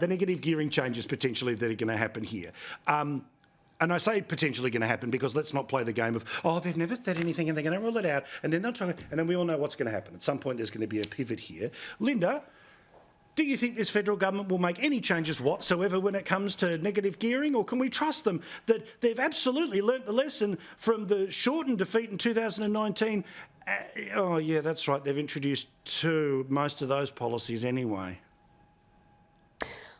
the negative gearing changes potentially that are going to happen here. And I say potentially going to happen because let's not play the game of, they've never said anything and they're going to rule it out. And then they'll try, and then we all know what's going to happen. At some point, there's going to be a pivot here. Linda, do you think this federal government will make any changes whatsoever when it comes to negative gearing, or can we trust them that they've absolutely learnt the lesson from the Shorten defeat in 2019? Yeah, that's right. They've introduced most of those policies anyway.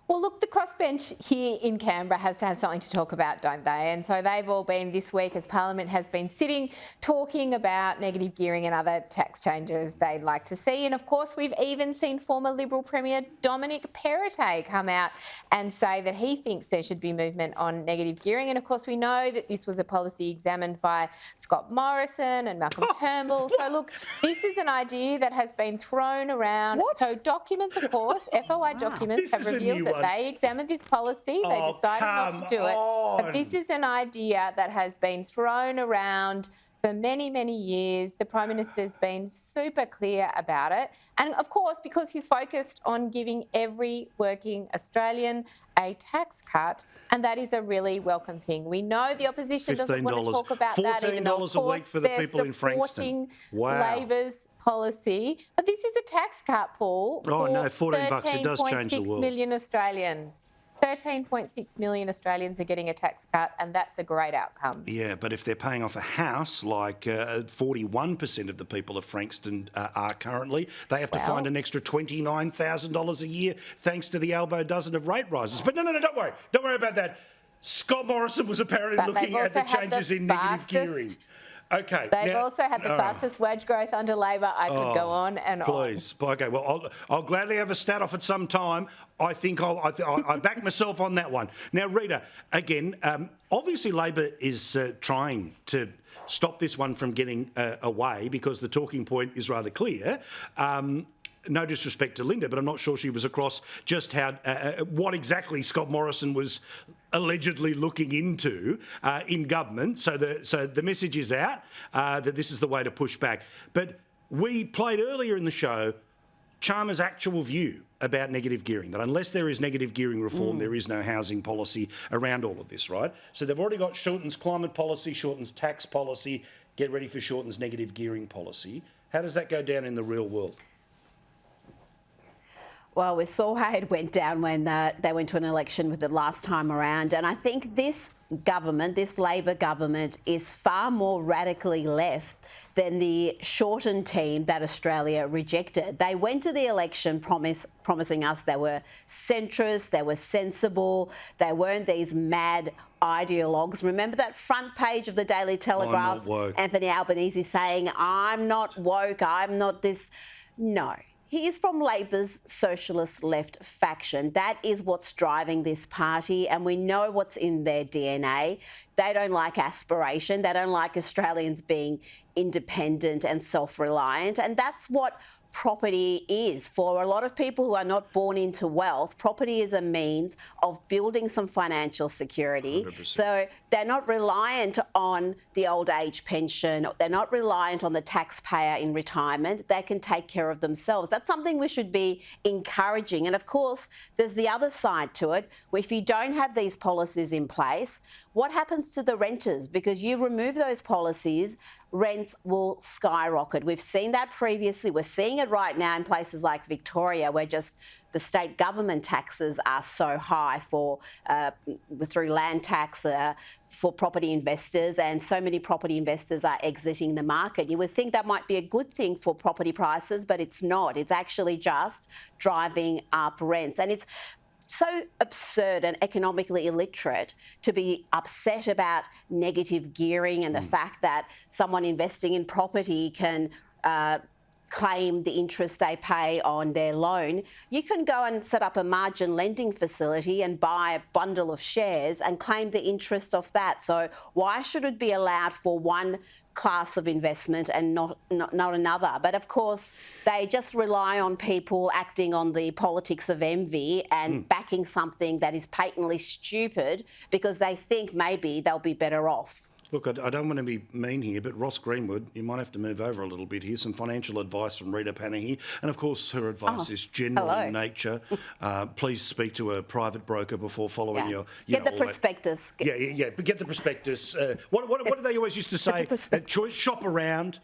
Well, look, the crossbench here in Canberra has to have something to talk about, don't they? And so they've all been this week, as Parliament has been sitting, talking about negative gearing and other tax changes they'd like to see. And of course, we've even seen former Liberal Premier Dominic Perrottet come out and say that he thinks there should be movement on negative gearing. And of course, we know that this was a policy examined by Scott Morrison and Malcolm Turnbull. So look, this is an idea that has been thrown around. What? So documents, of course, FOI documents have revealed that they examined this policy. They decided not to do it. But this is an idea that has been thrown around for many, many years. The Prime Minister's been super clear about it. And of course, because he's focused on giving every working Australian a tax cut, and that is a really welcome thing. We know the opposition doesn't want to talk about that, even though, of $14 a week course, for the they're people in Frankston. supporting Labor's policy. But this is a tax cut, Paul, for $14, it does change the world. 13.6 million Australians. 13.6 million Australians are getting a tax cut, and that's a great outcome. Yeah, but if they're paying off a house, like 41% of the people of Frankston are currently, they have to find an extra $29,000 a year thanks to the elbow dozen of rate rises. But no, don't worry. Don't worry about that. Scott Morrison was apparently looking at the changes in negative gearing. Okay. They've also had the fastest wage growth under Labor. I could go on and on. Please. Okay, well, I'll gladly have a stat off at some time. I think I back myself on that one. Now, Rita, again, obviously Labor is trying to stop this one from getting away because the talking point is rather clear. No disrespect to Linda, but I'm not sure she was across just how what exactly Scott Morrison was allegedly looking into in government. So the message is out that this is the way to push back. But we played earlier in the show Chalmers' actual view about negative gearing, that unless there is negative gearing reform, there is no housing policy around all of this, right? So they've already got Shorten's climate policy, Shorten's tax policy, get ready for Shorten's negative gearing policy. How does that go down in the real world? Well, we saw how it went down when they went to an election with the last time around. And I think this government, this Labor government, is far more radically left than the Shorten team that Australia rejected. They went to the election promising us they were centrist, they were sensible, they weren't these mad ideologues. Remember that front page of the Daily Telegraph? Anthony Albanese saying, I'm not woke, I'm not this. No. He is from Labor's socialist left faction. That is what's driving this party, and we know what's in their DNA. They don't like aspiration. They don't like Australians being independent and self-reliant, and that's what property is. For a lot of people who are not born into wealth, property is a means of building some financial security. 100%. So they're not reliant on the old age pension. They're not reliant on the taxpayer in retirement. They can take care of themselves. That's something we should be encouraging. And of course, there's the other side to it. If you don't have these policies in place, what happens to the renters? Because you remove those policies, rents will skyrocket. We've seen that previously. We're seeing it right now in places like Victoria, where just the state government taxes are so high through land tax for property investors, and so many property investors are exiting the market. You would think that might be a good thing for property prices, but it's not. It's actually just driving up rents. And it's so absurd and economically illiterate to be upset about negative gearing and the fact that someone investing in property can claim the interest they pay on their loan. You can go and set up a margin lending facility and buy a bundle of shares and claim the interest of that. So why should it be allowed for one class of investment and not another? But of course, they just rely on people acting on the politics of envy and backing something that is patently stupid because they think maybe they'll be better off. Look, I don't want to be mean here, but Ross Greenwood, you might have to move over a little bit here. Some financial advice from Rita Panahi. And of course, her advice is general hello. in nature. Please speak to a private broker before following your. Get the all that- prospectus. Yeah, but get the prospectus. What do they always used to say? prospectus. Choice, shop around.